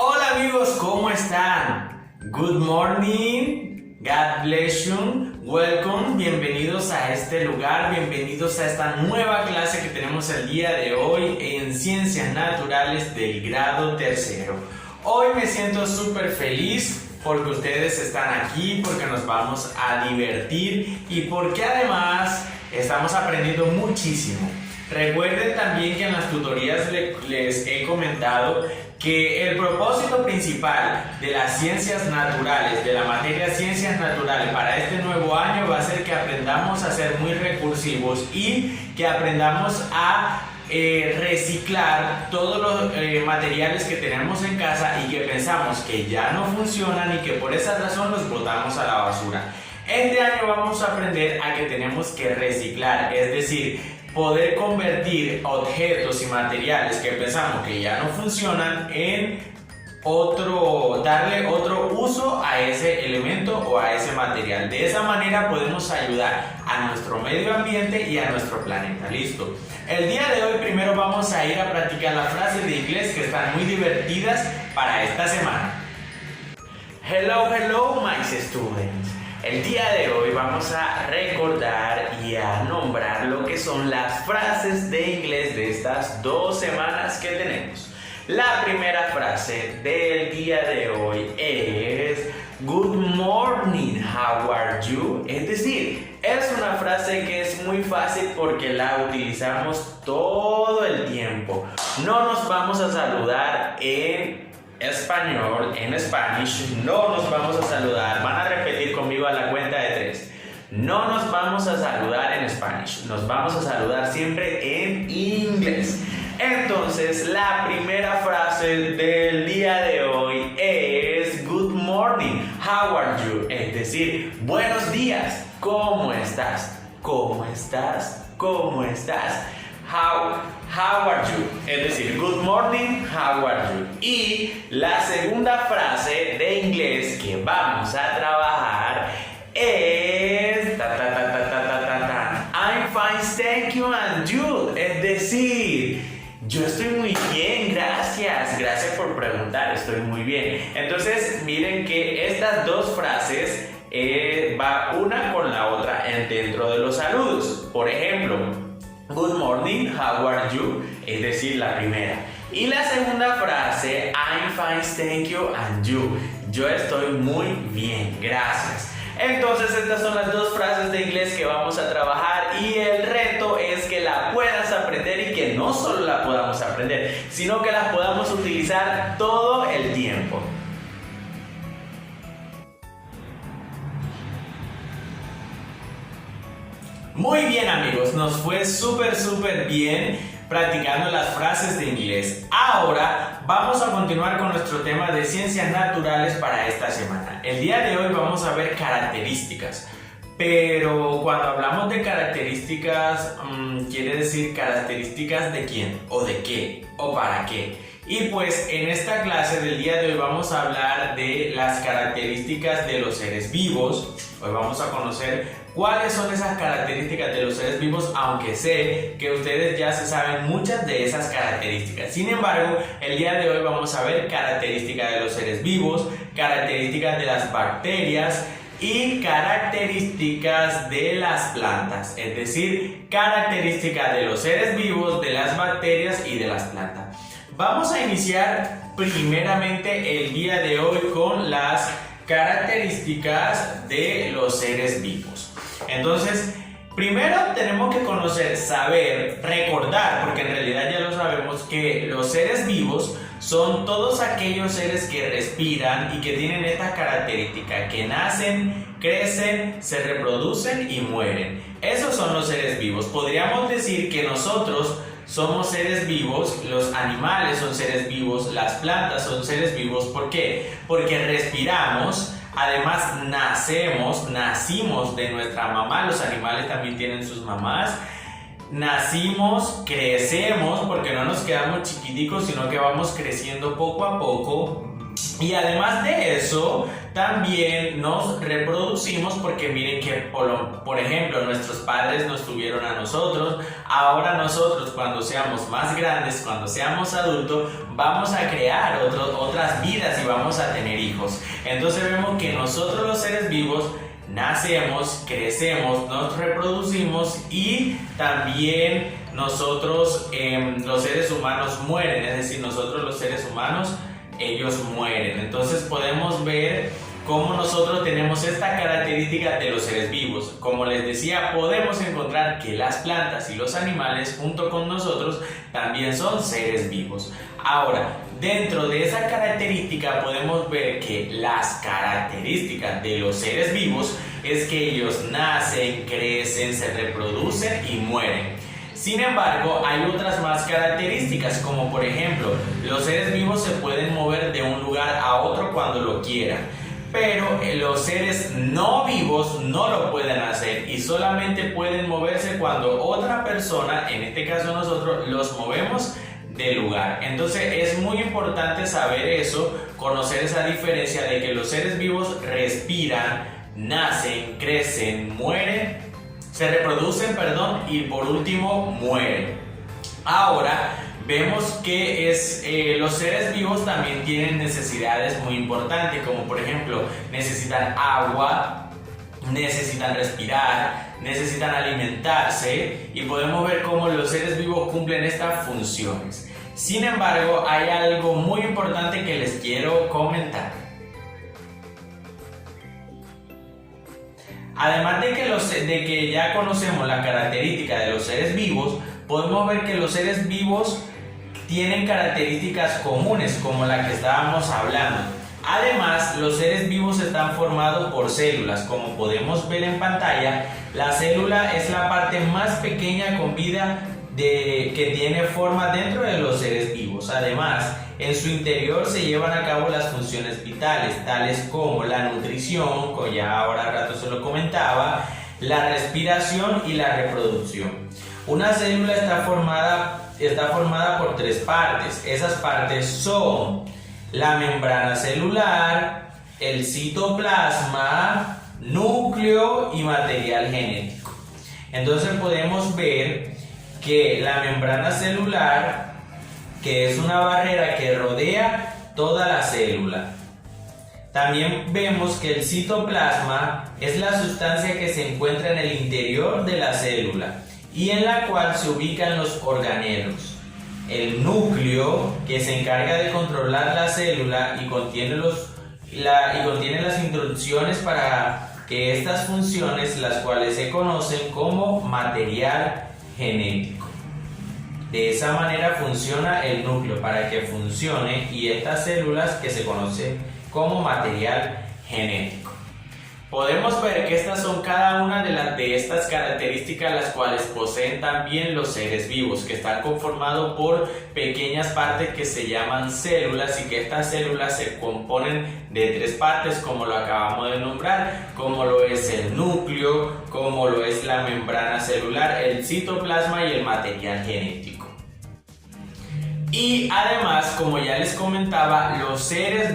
Hola amigos, ¿cómo están? Good morning, God bless you, welcome, bienvenidos a este lugar, bienvenidos a esta nueva clase que tenemos el día de hoy en Ciencias Naturales del grado tercero. Hoy me siento súper feliz porque ustedes están aquí, porque nos vamos a divertir y porque además estamos aprendiendo muchísimo. Recuerden también que en las tutorías les he comentado que el propósito principal de las ciencias naturales, de la materia ciencias naturales para este nuevo año va a ser que aprendamos a ser muy recursivos y que aprendamos a reciclar todos los materiales que tenemos en casa y que pensamos que ya no funcionan y que por esa razón los botamos a la basura. Este año vamos a aprender a que tenemos que reciclar, es decir, poder convertir objetos y materiales que pensamos que ya no funcionan en darle otro uso a ese elemento o a ese material. De esa manera podemos ayudar a nuestro medio ambiente y a nuestro planeta. Listo. El día de hoy primero vamos a ir a practicar las frases de inglés que están muy divertidas para esta semana. Hello, my students. El día de hoy vamos a recordar y a nombrar lo que son las frases de inglés de estas 2 semanas que tenemos. La primera frase del día de hoy es Good morning, how are you? Es decir, es una frase que es muy fácil porque la utilizamos todo el tiempo. No nos vamos a saludar en español, en Spanish, no nos vamos a saludar. Van a repetir conmigo a la cuenta de 3. No nos vamos a saludar en Spanish, nos vamos a saludar siempre en inglés. Entonces, la primera frase del día de hoy es Good morning, how are you? Es decir, buenos días, ¿cómo estás? ¿Cómo estás? ¿Cómo estás? How are you? Es decir, good morning, how are you? Y la segunda frase de inglés que vamos a trabajar es I'm fine, thank you, and you. Es decir, yo estoy muy bien, gracias. Gracias por preguntar, estoy muy bien. Entonces, miren que estas dos frases va una con la otra dentro de los saludos. Por ejemplo, Good morning, how are you? Es decir, la primera. Y la segunda frase, I'm fine, thank you, and you. Yo estoy muy bien, gracias. Entonces, estas son las 2 frases de inglés que vamos a trabajar y el reto es que la puedas aprender y que no solo la podamos aprender, sino que las podamos utilizar todo el tiempo. Muy bien amigos, nos fue súper bien practicando las frases de inglés. Ahora vamos a continuar con nuestro tema de ciencias naturales para esta semana. El día de hoy vamos a ver características. Pero cuando hablamos de características, quiere decir características de quién, o de qué, o para qué. Y pues en esta clase del día de hoy vamos a hablar de las características de los seres vivos. Hoy vamos a conocer cuáles son esas características de los seres vivos, aunque sé que ustedes ya se saben muchas de esas características. Sin embargo, el día de hoy vamos a ver características de los seres vivos, características de las bacterias y características de las plantas, es decir, características de los seres vivos, de las bacterias y de las plantas. Vamos a iniciar primeramente el día de hoy con las características de los seres vivos. Entonces, primero tenemos que conocer, saber, recordar, porque en realidad ya lo sabemos, que los seres vivos son todos aquellos seres que respiran y que tienen esta característica, que nacen, crecen, se reproducen y mueren. Esos son los seres vivos. Podríamos decir que nosotros somos seres vivos, los animales son seres vivos, las plantas son seres vivos. ¿Por qué? Porque respiramos, además nacimos de nuestra mamá, los animales también tienen sus mamás. Nacimos, crecemos, porque no nos quedamos chiquiticos, sino que vamos creciendo poco a poco. Y además de eso, también nos reproducimos porque miren que, por ejemplo, nuestros padres nos tuvieron a nosotros. Ahora nosotros, cuando seamos más grandes, cuando seamos adultos, vamos a crear otras vidas y vamos a tener hijos. Entonces vemos que nosotros los seres vivos nacemos, crecemos, nos reproducimos y también nosotros, los seres humanos, mueren. Es decir, nosotros los seres humanos, ellos mueren. Entonces podemos ver cómo nosotros tenemos esta característica de los seres vivos. Como les decía, podemos encontrar que las plantas y los animales junto con nosotros también son seres vivos. Ahora, dentro de esa característica podemos ver que las características de los seres vivos es que ellos nacen, crecen, se reproducen y mueren. Sin embargo, hay otras más características, como por ejemplo, los seres vivos se pueden mover de un lugar a otro cuando lo quieran, pero los seres no vivos no lo pueden hacer y solamente pueden moverse cuando otra persona, en este caso nosotros, los movemos de lugar. Entonces es muy importante saber eso, conocer esa diferencia de que los seres vivos respiran, nacen, crecen, mueren, se reproducen, y por último mueren. Ahora vemos que los seres vivos también tienen necesidades muy importantes, como por ejemplo necesitan agua, necesitan respirar, necesitan alimentarse, y podemos ver cómo los seres vivos cumplen estas funciones. Sin embargo, hay algo muy importante que les quiero comentar. Además de que ya conocemos la característica de los seres vivos, podemos ver que los seres vivos tienen características comunes, como la que estábamos hablando. Además, los seres vivos están formados por células. Como podemos ver en pantalla, la célula es la parte más pequeña con vida que tiene forma dentro de los seres vivos. Además, en su interior se llevan a cabo las funciones vitales, tales como la nutrición, como ya ahora rato se lo comentaba, la respiración y la reproducción. Una célula está formada por tres partes. Esas partes son la membrana celular, el citoplasma, núcleo y material genético. Entonces podemos ver que la membrana celular, que es una barrera que rodea toda la célula. También vemos que el citoplasma es la sustancia que se encuentra en el interior de la célula y en la cual se ubican los organelos. El núcleo, que se encarga de controlar la célula y contiene las instrucciones para que estas funciones, las cuales se conocen como material genético. De esa manera funciona el núcleo para que funcione, y estas células que se conocen como material genético. Podemos ver que estas son cada una de estas características, las cuales poseen también los seres vivos, que están conformados por pequeñas partes que se llaman células, y que estas células se componen de tres partes, como lo acabamos de nombrar, como lo es el núcleo, como lo es la membrana celular, el citoplasma y el material genético. Y además, como ya les comentaba,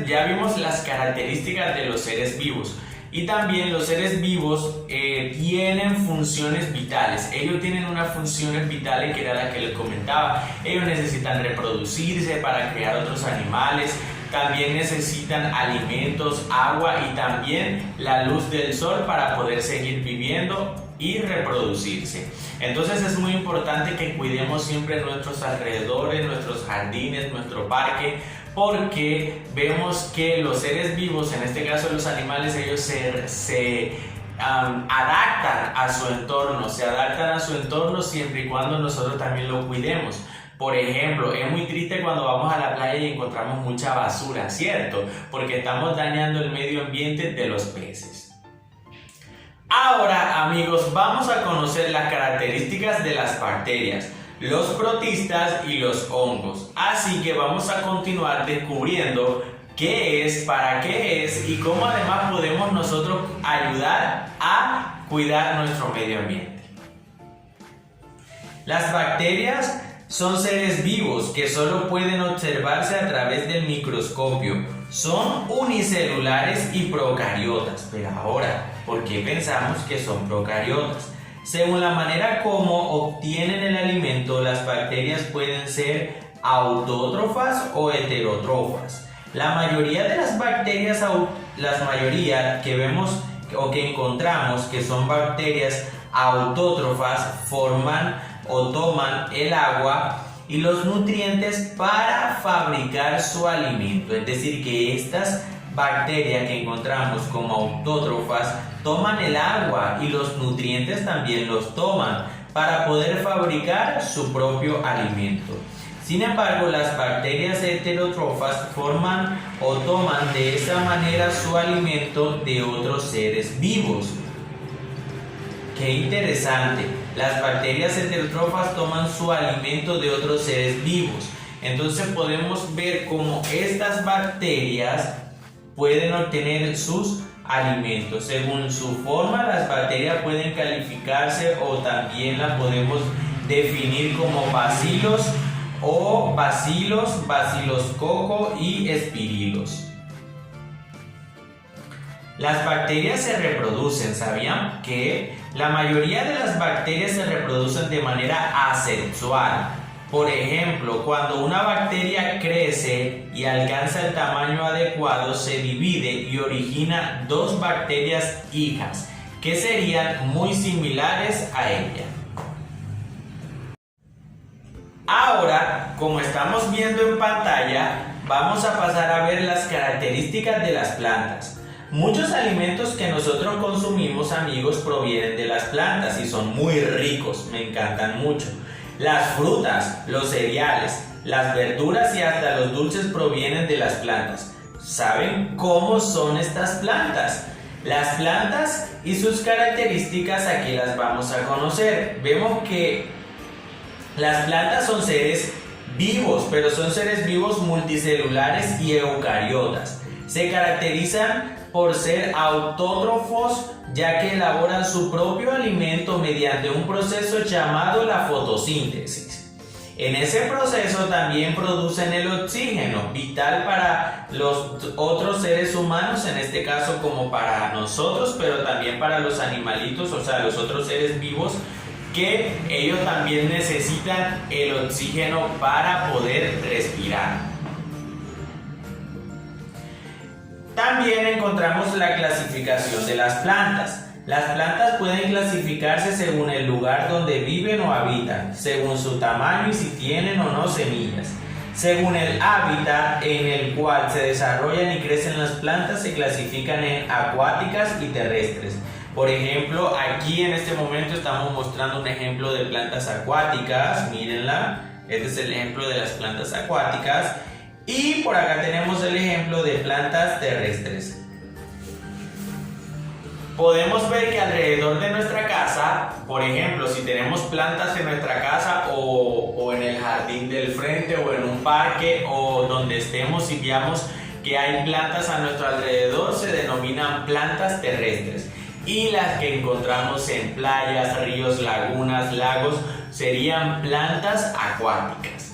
ya vimos las características de los seres vivos. Y también los seres vivos tienen funciones vitales. Ellos tienen unas funciones vitales que era la que les comentaba. Ellos necesitan reproducirse para crear otros animales. También necesitan alimentos, agua y también la luz del sol para poder seguir viviendo y reproducirse. Entonces es muy importante que cuidemos siempre nuestros alrededores, nuestros jardines, nuestro parque, porque vemos que los seres vivos, en este caso los animales, ellos se adaptan a su entorno, siempre y cuando nosotros también lo cuidemos. Por ejemplo, es muy triste cuando vamos a la playa y encontramos mucha basura, ¿cierto? Porque estamos dañando el medio ambiente de los peces. Ahora, amigos, vamos a conocer las características de las bacterias, los protistas y los hongos. Así que vamos a continuar descubriendo qué es, para qué es y cómo además podemos nosotros ayudar a cuidar nuestro medio ambiente. Las bacterias Son seres vivos que solo pueden observarse a través del microscopio. Son unicelulares y procariotas. Pero ahora, ¿por qué pensamos que son procariotas? Según la manera como obtienen el alimento, las bacterias pueden ser autótrofas o heterótrofas. La mayoría de las bacterias, que vemos o que encontramos que son bacterias autótrofas, forman o toman el agua y los nutrientes para fabricar su alimento. Es decir, que estas bacterias que encontramos como autótrofas toman el agua y los nutrientes también los toman para poder fabricar su propio alimento. Sin embargo, las bacterias heterótrofas forman o toman de esa manera su alimento de otros seres vivos. ¡Qué interesante! Las bacterias heterótrofas toman su alimento de otros seres vivos. Entonces podemos ver cómo estas bacterias pueden obtener sus alimentos. Según su forma, las bacterias pueden calificarse o también las podemos definir como bacilos o bacilos, baciloscoco y espirilos. Las bacterias se reproducen. ¿Sabían que la mayoría de las bacterias se reproducen de manera asexual? Por ejemplo, cuando una bacteria crece y alcanza el tamaño adecuado, se divide y origina dos bacterias hijas que serían muy similares a ella. Ahora, como estamos viendo en pantalla, vamos a pasar a ver las características de las plantas. Muchos alimentos que nosotros consumimos, amigos, provienen de las plantas y son muy ricos, me encantan mucho. Las frutas, los cereales, las verduras y hasta los dulces provienen de las plantas. ¿Saben cómo son estas plantas? Las plantas y sus características aquí las vamos a conocer. Vemos que las plantas son seres vivos, pero son seres vivos multicelulares y eucariotas. Se caracterizan por ser autótrofos, ya que elaboran su propio alimento mediante un proceso llamado la fotosíntesis. En ese proceso también producen el oxígeno, vital para los otros seres humanos, en este caso como para nosotros, pero también para los animalitos, o sea, los otros seres vivos, que ellos también necesitan el oxígeno para poder respirar. También encontramos la clasificación de las plantas. Las plantas pueden clasificarse según el lugar donde viven o habitan, según su tamaño y si tienen o no semillas. Según el hábitat en el cual se desarrollan y crecen las plantas, se clasifican en acuáticas y terrestres. Por ejemplo, aquí en este momento estamos mostrando un ejemplo de plantas acuáticas, mírenla, este es el ejemplo de las plantas acuáticas. Y por acá tenemos el ejemplo de plantas terrestres. Podemos ver que alrededor de nuestra casa, por ejemplo, si tenemos plantas en nuestra casa o en el jardín del frente o en un parque o donde estemos y veamos que hay plantas a nuestro alrededor, se denominan plantas terrestres. Y las que encontramos en playas, ríos, lagunas, lagos, serían plantas acuáticas.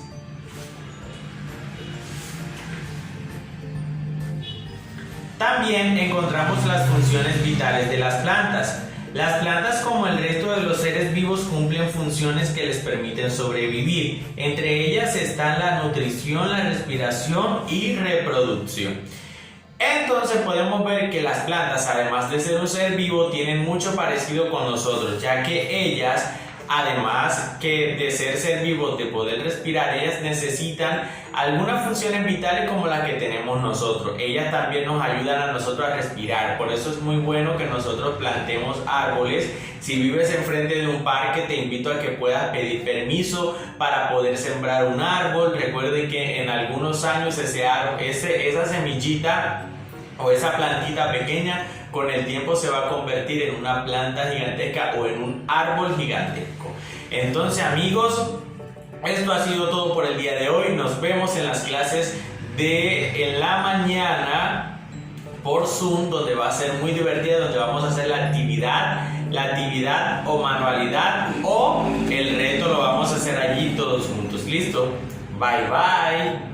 También encontramos las funciones vitales de las plantas. Las plantas, como el resto de los seres vivos, cumplen funciones que les permiten sobrevivir. Entre ellas están la nutrición, la respiración y reproducción. Entonces podemos ver que las plantas, además de ser un ser vivo, tienen mucho parecido con nosotros, ya que ellas, además que de ser vivos, de poder respirar, ellas necesitan algunas funciones vitales como las que tenemos nosotros. Ellas también nos ayudan a nosotros a respirar. Por eso es muy bueno que nosotros plantemos árboles. Si vives enfrente de un parque, te invito a que puedas pedir permiso para poder sembrar un árbol. Recuerden que en algunos años esa semillita o esa plantita pequeña con el tiempo se va a convertir en una planta gigantesca o en un árbol gigantesco. Entonces, amigos, esto ha sido todo por el día de hoy. Nos vemos en las clases de en la mañana por Zoom, donde va a ser muy divertida, donde vamos a hacer la actividad o manualidad, o el reto lo vamos a hacer allí todos juntos. Listo. Bye bye.